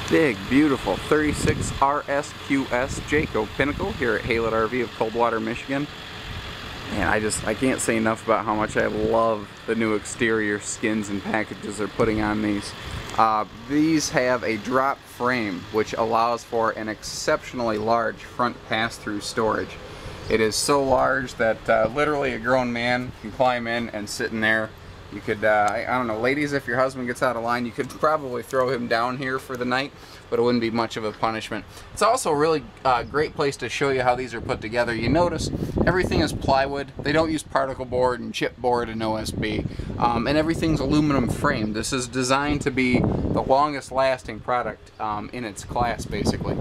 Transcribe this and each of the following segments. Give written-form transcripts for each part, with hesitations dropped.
Big, beautiful 36 RSQS Jayco Pinnacle here at Haylett RV of Coldwater, Michigan. And I can't say enough about how much I love the new exterior skins and packages they're putting on these. These have a drop frame, which allows for an exceptionally large front pass-through storage. It is so large that literally a grown man can climb in and sit in there. You could, I don't know, ladies, if your husband gets out of line, you could probably throw him down here for the night, but it wouldn't be much of a punishment. It's also a really great place to show you how these are put together. You notice everything is plywood. They don't use particle board and chipboard and OSB, and everything's aluminum framed. This is designed to be the longest lasting product in its class, basically.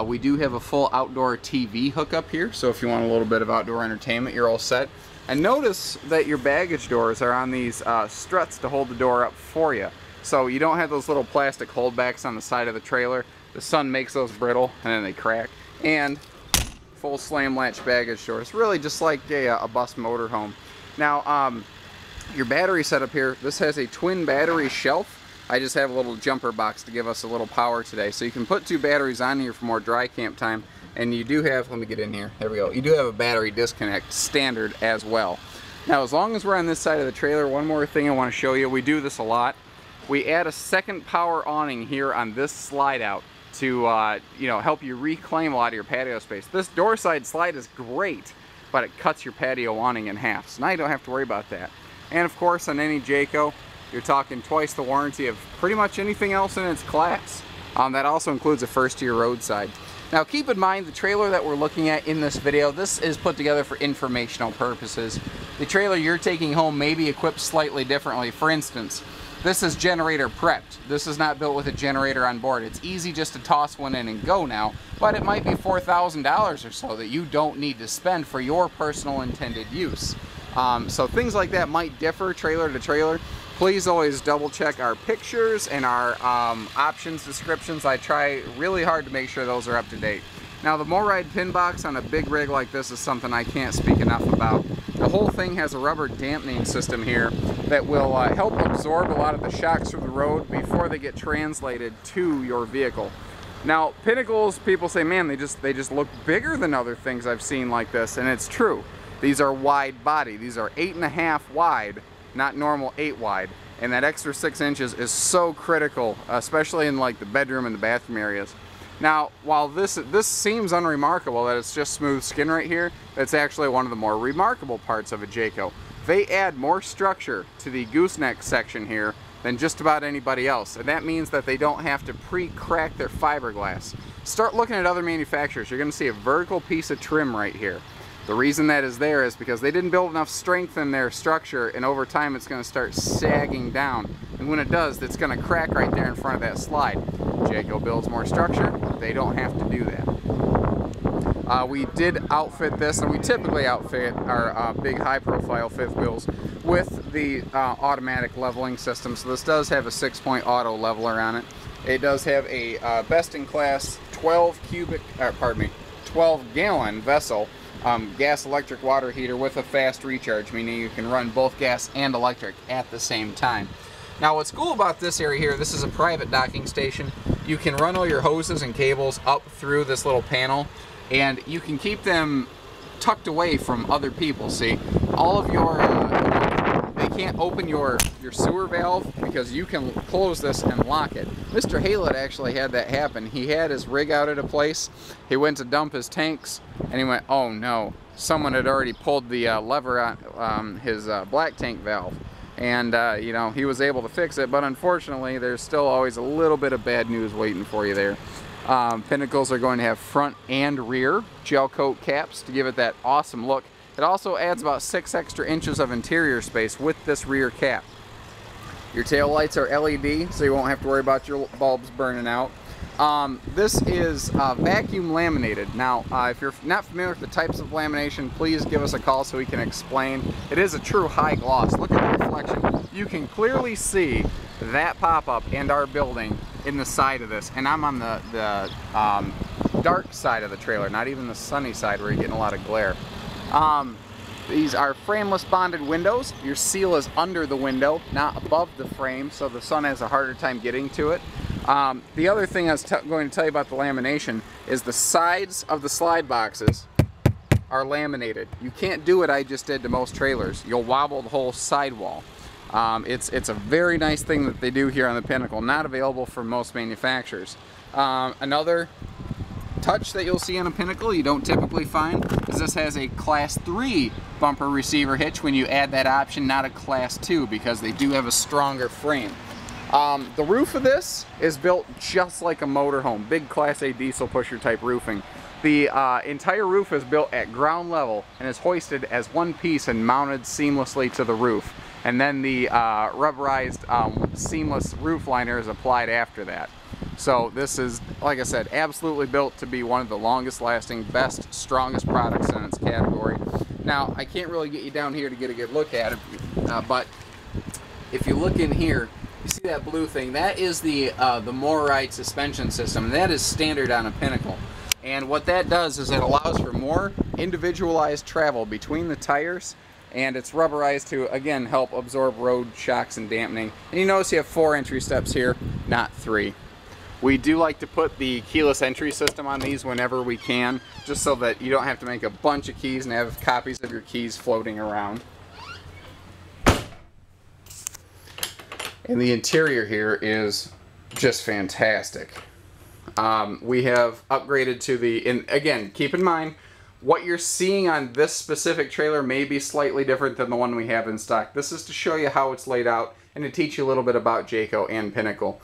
We do have a full outdoor TV hookup here, so if you want a little bit of outdoor entertainment, you're all set. And notice that your baggage doors are on these struts to hold the door up for you. So you don't have those little plastic holdbacks on the side of the trailer. The sun makes those brittle and then they crack. And full slam latch baggage doors, really just like a bus motorhome. Now, your battery setup here, this has a twin battery shelf. I just have a little jumper box to give us a little power today. So you can put 2 batteries on here for more dry camp time. And you do have, let me get in here, there we go. You do have a battery disconnect standard as well. Now, as long as we're on this side of the trailer, one more thing I want to show you. We do this a lot. We add a second power awning here on this slide out to help you reclaim a lot of your patio space. This door side slide is great, but it cuts your patio awning in half. So now you don't have to worry about that. And of course, on any Jayco, you're talking twice the warranty of pretty much anything else in its class. That also includes a first-year roadside. Now keep in mind, the trailer that we're looking at in this video, this is put together for informational purposes. The trailer you're taking home may be equipped slightly differently. For instance, this is generator prepped. This is not built with a generator on board. It's easy just to toss one in and go now, but it might be $4,000 or so that you don't need to spend for your personal intended use. So things like that might differ trailer to trailer. Please always double check our pictures and our options descriptions. I try really hard to make sure those are up to date. Now, the MoRide pin box on a big rig like this is something I can't speak enough about. The whole thing has a rubber dampening system here that will help absorb a lot of the shocks from the road before they get translated to your vehicle. Now, Pinnacles, people say, man, they just look bigger than other things I've seen like this, and it's true. These are wide body. These are 8.5 wide. Not normal 8 wide, and that extra 6 inches is so critical, especially in like the bedroom and the bathroom areas. Now, while this seems unremarkable that it's just smooth skin right here, it's actually one of the more remarkable parts of a Jayco. They add more structure to the gooseneck section here than just about anybody else, and that means that they don't have to pre-crack their fiberglass. Start looking at other manufacturers. You're going to see a vertical piece of trim right here. The reason that is there is because they didn't build enough strength in their structure, and over time it's going to start sagging down. And when it does, it's going to crack right there in front of that slide. Jayco builds more structure. They don't have to do that. We did outfit this, and we typically outfit our big high-profile fifth wheels with the automatic leveling system. So this does have a 6-point auto leveler on it. It does have a best-in-class 12-gallon vessel. Gas electric water heater with a fast recharge, meaning you can run both gas and electric at the same time. Now, what's cool about this area here, this is a private docking station. You can run all your hoses and cables up through this little panel, and you can keep them tucked away from other people. See, all of your they can't open your sewer valve because you can close this and lock it. Mr. Haylett actually had that happen. He had his rig out at a place. He went to dump his tanks, and he went, oh no, someone had already pulled the lever on his black tank valve. And he was able to fix it, but unfortunately there's still always a little bit of bad news waiting for you there. Pinnacles are going to have front and rear gel coat caps to give it that awesome look. It also adds about 6 extra inches of interior space with this rear cap. Your tail lights are LED, so you won't have to worry about your bulbs burning out. This is vacuum laminated. Now, if you're not familiar with the types of lamination, please give us a call so we can explain. It is a true high gloss. Look at the reflection. You can clearly see that pop-up and our building in the side of this, and I'm on the dark side of the trailer, not even the sunny side where you're getting a lot of glare. These are frameless bonded windows. Your seal is under the window, not above the frame, so the sun has a harder time getting to it. The other thing I was going to tell you about the lamination is the sides of the slide boxes are laminated. You can't do what I just did to most trailers. You'll wobble the whole sidewall. It's a very nice thing that they do here on the Pinnacle, not available from most manufacturers. Another touch that you'll see on a Pinnacle you don't typically find is this has a Class 3 bumper receiver hitch when you add that option, not a Class 2, because they do have a stronger frame. The roof of this is built just like a motorhome, big Class A diesel pusher type roofing. The entire roof is built at ground level and is hoisted as one piece and mounted seamlessly to the roof. And then the rubberized seamless roof liner is applied after that. So this is, like I said, absolutely built to be one of the longest lasting, best, strongest products in its category. Now, I can't really get you down here to get a good look at it, but if you look in here, you see that blue thing? That is the MORRIDE suspension system, and that is standard on a Pinnacle. And what that does is it allows for more individualized travel between the tires, and it's rubberized to, again, help absorb road shocks and dampening. And you notice you have 4 entry steps here, not 3. We do like to put the keyless entry system on these whenever we can, just so that you don't have to make a bunch of keys and have copies of your keys floating around. And the interior here is just fantastic. We have upgraded to the, and again, keep in mind, what you're seeing on this specific trailer may be slightly different than the one we have in stock. This is to show you how it's laid out and to teach you a little bit about Jayco and Pinnacle.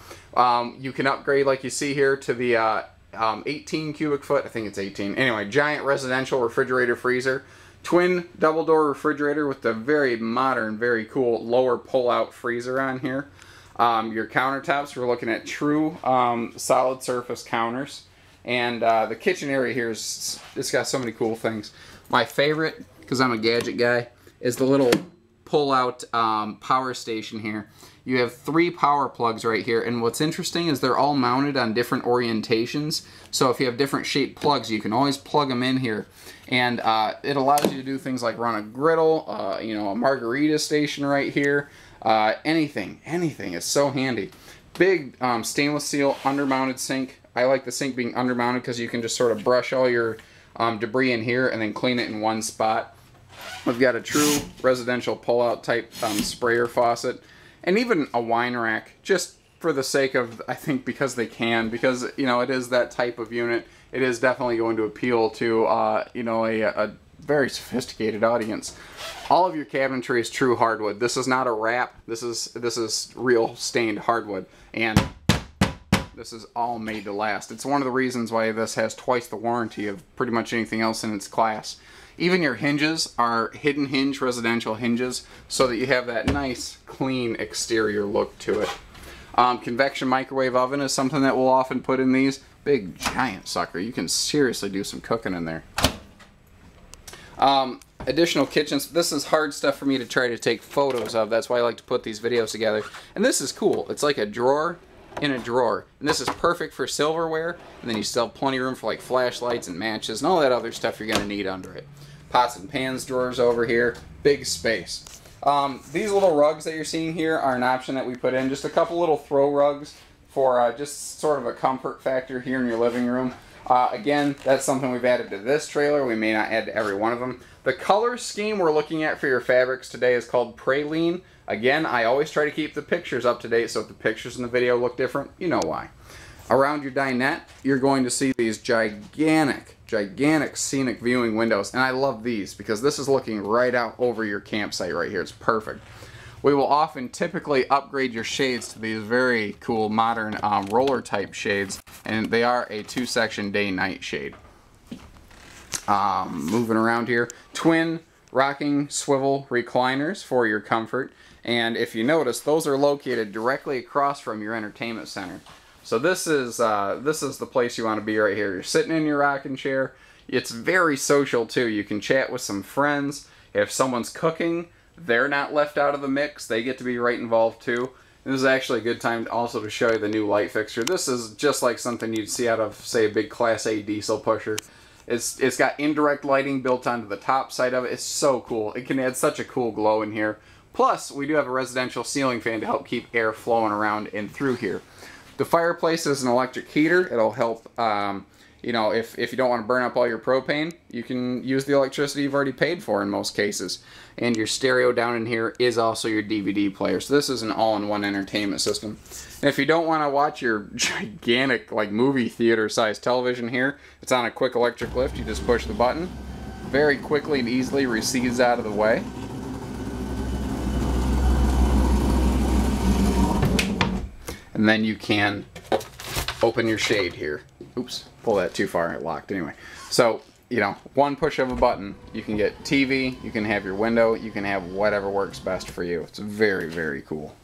You can upgrade, like you see here, to the 18 cubic foot, I think it's 18. Anyway, giant residential refrigerator freezer. Twin double door refrigerator with the very modern, very cool lower pull-out freezer on here. Your countertops, we're looking at true solid surface counters. And the kitchen area here is, it's got so many cool things. My favorite, because I'm a gadget guy, is the little pull-out power station here. You have 3 power plugs right here, and what's interesting is they're all mounted on different orientations. So if you have different shaped plugs, you can always plug them in here. And it allows you to do things like run a griddle, you know, a margarita station right here. Anything. It's so handy. Big stainless steel undermounted sink. I like the sink being undermounted because you can just sort of brush all your debris in here and then clean it in one spot. We've got a true residential pull-out type sprayer faucet, and even a wine rack, just for the sake of, I think, because they can, because, you know, it is that type of unit. It is definitely going to appeal to, you know, a very sophisticated audience. All of your cabinetry is true hardwood. This is not a wrap. This is real stained hardwood, and this is all made to last. It's one of the reasons why this has twice the warranty of pretty much anything else in its class. Even your hinges are hidden hinge residential hinges, so that you have that nice, clean exterior look to it. Convection microwave oven is something that we'll often put in these. Big, giant sucker. You can seriously do some cooking in there. Additional kitchens. This is hard stuff for me to try to take photos of. That's why I like to put these videos together. And this is cool. It's like a drawer in a drawer. And this is perfect for silverware. And then you still have plenty of room for like flashlights and matches and all that other stuff you're going to need under it. Pots and pans drawers over here. Big space. These little rugs that you're seeing here are an option that we put in. Just a couple little throw rugs for just sort of a comfort factor here in your living room. Again, that's something we've added to this trailer. We may not add to every one of them. The color scheme we're looking at for your fabrics today is called Praline. Again, I always try to keep the pictures up to date, so if the pictures in the video look different, you know why. Around your dinette, you're going to see these gigantic scenic viewing windows, and I love these because this is looking right out over your campsite right here. It's perfect. We will often typically upgrade your shades to these very cool modern roller type shades, and they are a 2-section day-night shade. Moving around here, twin rocking swivel recliners for your comfort, and if you notice, those are located directly across from your entertainment center. So this is the place you want to be right here. You're sitting in your rocking chair. It's very social too. You can chat with some friends. If someone's cooking, they're not left out of the mix. They get to be right involved too. And this is actually a good time also to show you the new light fixture. This is just like something you'd see out of, say, a big Class A diesel pusher. It's got indirect lighting built onto the top side of it. It's so cool. It can add such a cool glow in here. Plus, we do have a residential ceiling fan to help keep air flowing around and through here. The fireplace is an electric heater. It'll help, you know, if you don't want to burn up all your propane, you can use the electricity you've already paid for in most cases. And your stereo down in here is also your DVD player. So this is an all-in-one entertainment system. And if you don't want to watch your gigantic, like, movie theater size television here, it's on a quick electric lift. You just push the button. Very quickly and easily recedes out of the way. And then you can open your shade here. Oops, pull that too far, it locked anyway. So, you know, one push of a button, you can get TV, you can have your window, you can have whatever works best for you. It's very, very cool.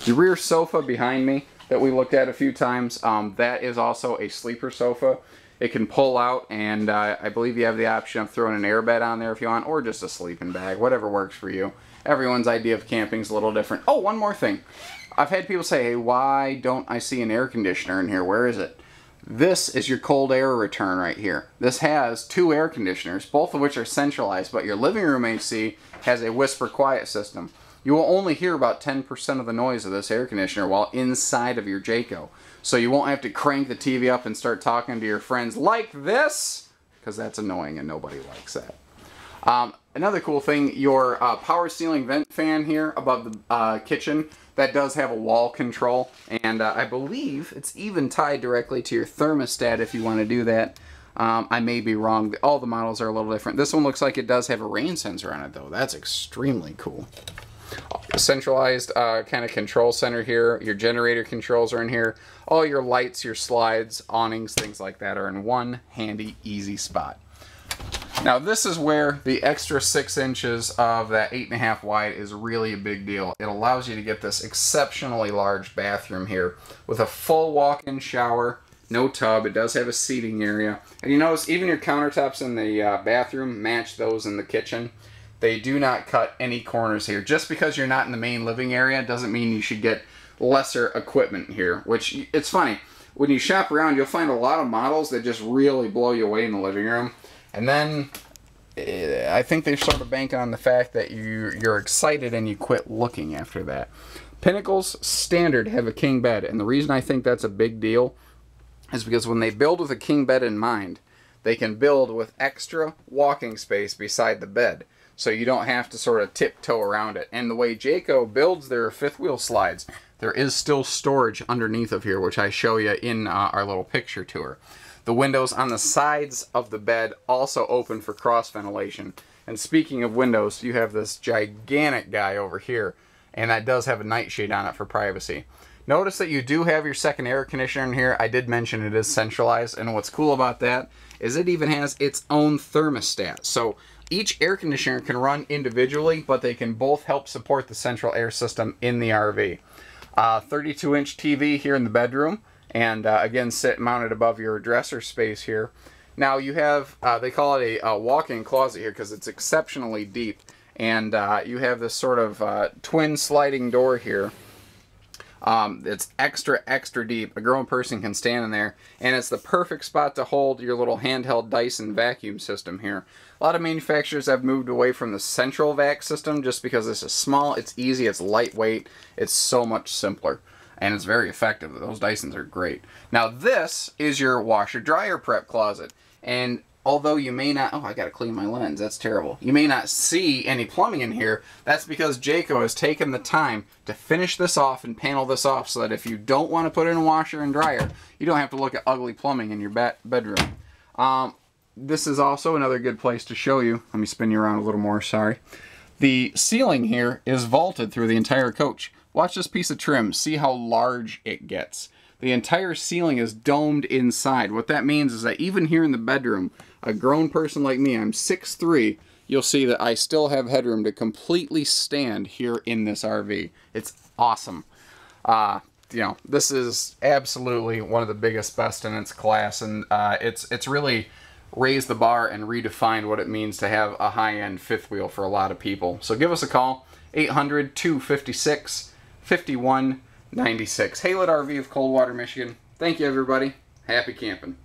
The rear sofa behind me that we looked at a few times, that is also a sleeper sofa. It can pull out, and I believe you have the option of throwing an airbed on there if you want, or just a sleeping bag, whatever works for you. Everyone's idea of camping is a little different. Oh, one more thing. I've had people say, hey, why don't I see an air conditioner in here? Where is it? This is your cold air return right here. This has 2 air conditioners, both of which are centralized, but your living room AC has a whisper quiet system. You will only hear about 10% of the noise of this air conditioner while inside of your Jayco. So you won't have to crank the TV up and start talking to your friends like this, because that's annoying and nobody likes that. Another cool thing, your power ceiling vent fan here above the kitchen, that does have a wall control, and I believe it's even tied directly to your thermostat if you want to do that. I may be wrong. All the models are a little different. This one looks like it does have a rain sensor on it, though. That's extremely cool. Centralized kind of control center here. Your generator controls are in here. All your lights, your slides, awnings, things like that are in one handy, easy spot. Now this is where the extra 6 inches of that 8.5 wide is really a big deal. It allows you to get this exceptionally large bathroom here with a full walk-in shower, no tub. It does have a seating area. And you notice even your countertops in the bathroom match those in the kitchen. They do not cut any corners here. Just because you're not in the main living area doesn't mean you should get lesser equipment here, which it's funny. When you shop around, you'll find a lot of models that just really blow you away in the living room. And then I think they sort of bank on the fact that you're excited and you quit looking after that. Pinnacle's standard have a king bed, and the reason I think that's a big deal is because when they build with a king bed in mind, they can build with extra walking space beside the bed, so you don't have to sort of tiptoe around it. And the way Jayco builds their fifth wheel slides, there is still storage underneath of here, which I show you in our little picture tour. The windows on the sides of the bed also open for cross ventilation. And speaking of windows, you have this gigantic guy over here, and that does have a nightshade on it for privacy. Notice that you do have your second air conditioner in here. I did mention it is centralized, and what's cool about that is it even has its own thermostat. So each air conditioner can run individually, but they can both help support the central air system in the RV. 32-inch TV here in the bedroom. And again, mounted above your dresser space here. Now you have, they call it a walk-in closet here because it's exceptionally deep. And you have this sort of twin sliding door here. It's extra deep. A grown person can stand in there. And it's the perfect spot to hold your little handheld Dyson vacuum system here. A lot of manufacturers have moved away from the central vac system just because this is small, it's easy, it's lightweight, it's so much simpler. And it's very effective. Those Dysons are great. Now this is your washer-dryer prep closet. And although you may not... Oh, I gotta clean my lens. That's terrible. You may not see any plumbing in here. That's because Jayco has taken the time to finish this off and panel this off so that if you don't want to put in a washer and dryer, you don't have to look at ugly plumbing in your bedroom. This is also another good place to show you. Let me spin you around a little more, sorry. The ceiling here is vaulted through the entire coach. Watch this piece of trim. See how large it gets. The entire ceiling is domed inside. What that means is that even here in the bedroom, a grown person like me, I'm 6'3", you'll see that I still have headroom to completely stand here in this RV. It's awesome. You know, this is absolutely one of the biggest, best in its class, and it's really raised the bar and redefined what it means to have a high-end fifth wheel for a lot of people. So give us a call, 800-256-5196. Haylett RV of Coldwater, Michigan. Thank you, everybody. Happy camping.